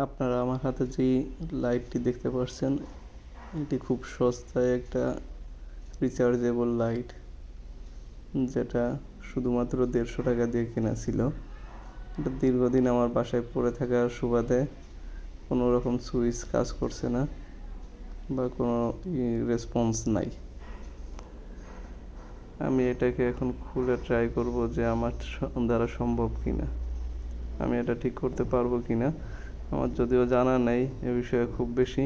আপনারা আমার হাতে যে লাইটটি দেখতে পাচ্ছেন, এটি খুব সস্তায় একটা রিচার্জেবল লাইট, যেটা শুধুমাত্র 150 টাকা দিয়ে কেনা ছিল। এটা দীর্ঘদিন আমার বাসায় পড়ে থাকার সুবাদে কোনো রকম সুইচ কাজ করছে না বা কোনো রেসপন্স নাই। আমি এটাকে এখন খুলে ট্রাই করব যে আমার দ্বারা সম্ভব কিনা, আমি এটা ঠিক করতে পারবো কিনা। আমার যদিও জানা নেই এ বিষয়ে খুব বেশি,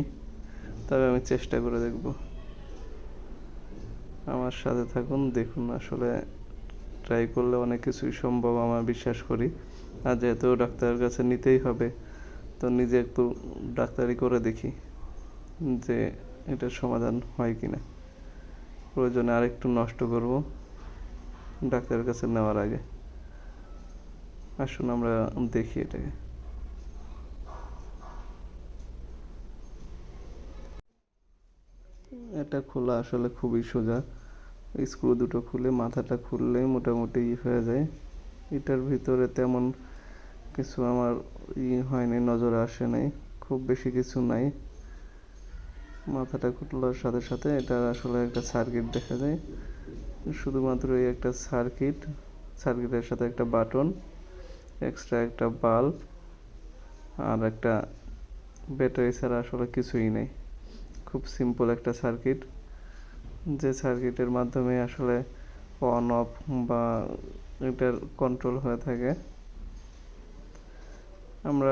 তবে আমি চেষ্টা করে দেখব। আমার সাথে থাকুন, দেখুন। আসলে ট্রাই করলে অনেক কিছুই সম্ভব, আমার বিশ্বাস করি। আর যেহেতু ডাক্তারের কাছে নিতেই হবে, তো নিজে একটু ডাক্তারি করে দেখি যে এটার সমাধান হয় কিনা। প্রয়োজনে আরেকটু নষ্ট করব ডাক্তারের কাছে নেওয়ার আগে। আসুন আমরা দেখি এটাকে। এটা খোলা আসলে খুবই সোজা। স্ক্রু দুটো খুলে মাথাটা খুললেই মোটামুটি হয়ে যায়। এটার ভিতরে তেমন কিছু আমার হয়নি, নজরে আসে নাই, খুব বেশি কিছু নাই। মাথাটা খুলার সাথে সাথে এটার আসলে একটা সার্কিট দেখা যায়। শুধুমাত্র এই একটা সার্কিটের সাথে একটা বাটন, এক্সট্রা একটা বাল্ব আর একটা ব্যাটারি ছাড়া আসলে কিছুই নেই। খুব সিম্পল একটা সার্কিট, যে সার্কিটের মাধ্যমে আসলে অন অফ বা এটার কন্ট্রোল হয়ে থাকে। আমরা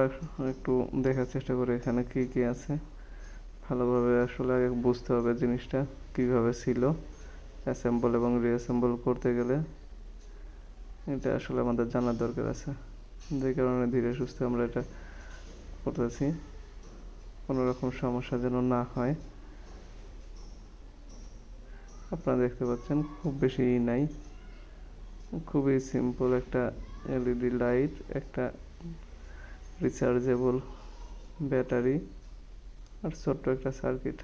একটু দেখার চেষ্টা করি এখানে কি কি আছে। ভালোভাবে আসলে আগে বুঝতে হবে জিনিসটা কিভাবে ছিল। অ্যাসেম্বল এবং রিঅ্যাসেম্বল করতে গেলে এটা আসলে আমাদের জানার দরকার আছে, যে কারণে ধীরে সুস্থে আমরা এটা করতেছি, কোনো রকম সমস্যা যেন না হয়। আপনারা দেখতে পাচ্ছেন খুব বেশি নাই, খুবই সিম্পল একটা এলইডি লাইট, একটা রিচার্জেবল ব্যাটারি আর ছোট্ট একটা সার্কিট।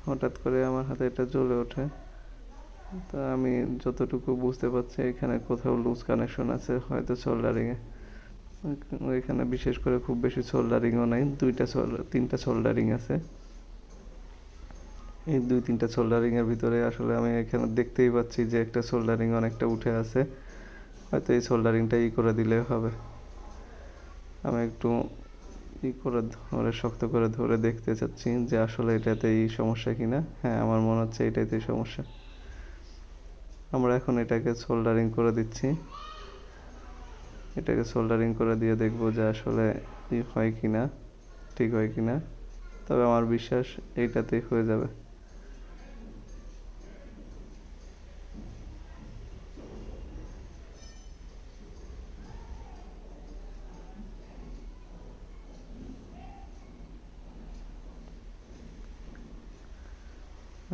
হঠাৎ করে আমার হাতে এটা জ্বলে ওঠে, তা আমি যতটুকু বুঝতে পারছি এখানে কোথাও লুজ কানেকশন আছে, হয়তো সোল্ডারিংয়ে। এখানে বিশেষ করে খুব বেশি সোল্ডারিংও নাই, তিনটা সোল্ডারিং আছে। এই 2-3টা সোল্ডারিংয়ের ভিতরে আসলে আমি এখানে দেখতেই পাচ্ছি যে একটা সোল্ডারিং অনেকটা উঠে আছে, হয়তো এই সোল্ডারিংটা করে দিলে হবে। আমি একটু করে ধরে শক্ত করে ধরে দেখতে চাচ্ছি যে আসলে এটাতেই সমস্যা কিনা। হ্যাঁ, আমার মনে হচ্ছে এটাতেই সমস্যা। আমরা এখন এটাকে সোল্ডারিং করে দিচ্ছি। এটাকে সোল্ডারিং করে দিয়ে দেখব যে আসলে হয় কিনা, ঠিক হয় কিনা। তবে আমার বিশ্বাস এইটাতেই হয়ে যাবে।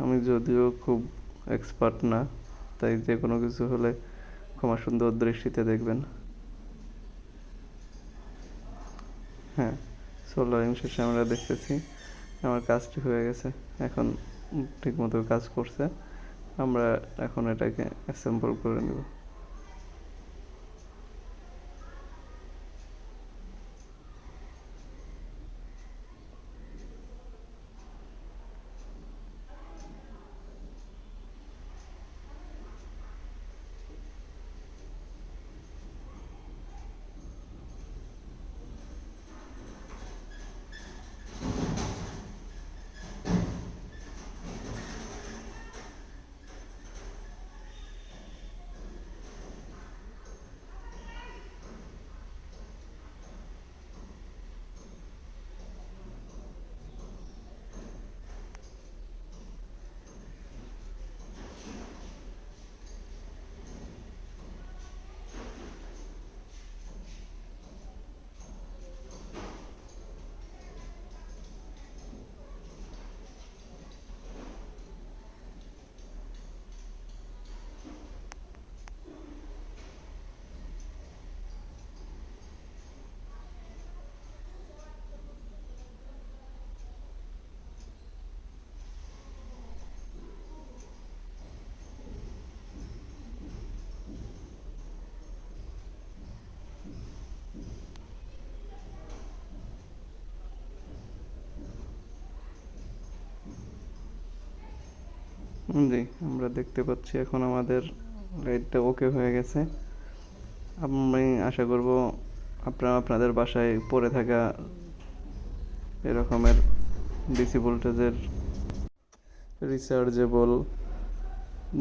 আমি যদিও খুব এক্সপার্ট না, তাই যে কোনো কিছু হলে ক্ষমা সুন্দর দৃষ্টিতে দেখবেন। হ্যাঁ, সোল্ডারিং শেষে আমরা দেখতেছি আমার কাজটি হয়ে গেছে। এখন ঠিকমতো কাজ করছে। আমরা এখন এটাকে অ্যাসেম্বল করে নেব। জি, আমরা দেখতে পাচ্ছি এখন আমাদের লাইটটা ওকে হয়ে গেছে। আমি আশা করব আপনারা আপনাদের বাসায় পড়ে থাকা এরকমের ডিসি ভোল্টেজের রিচার্জেবল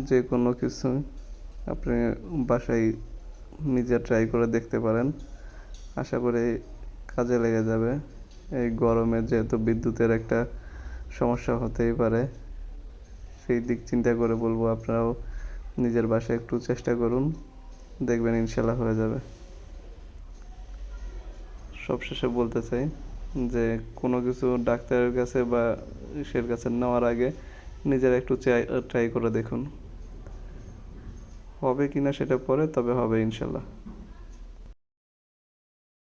যে কোনো কিছু আপনি বাসায় নিজে ট্রাই করে দেখতে পারেন। আশা করি কাজে লেগে যাবে। এই গরমে যেহেতু বিদ্যুতের একটা সমস্যা হতেই পারে, সেই দিক চিন্তা করে বলবো আপনারাও নিজের বাসায় একটু চেষ্টা করুন, দেখবেন ইনশাল্লাহ হয়ে যাবে। সবশেষে বলতে চাই যে কোনো কিছু ডাক্তারের কাছে বা ইসের কাছে নেওয়ার আগে নিজেরা একটু ট্রাই করে দেখুন, হবে কিনা সেটা পরে, তবে হবে ইনশাল্লাহ।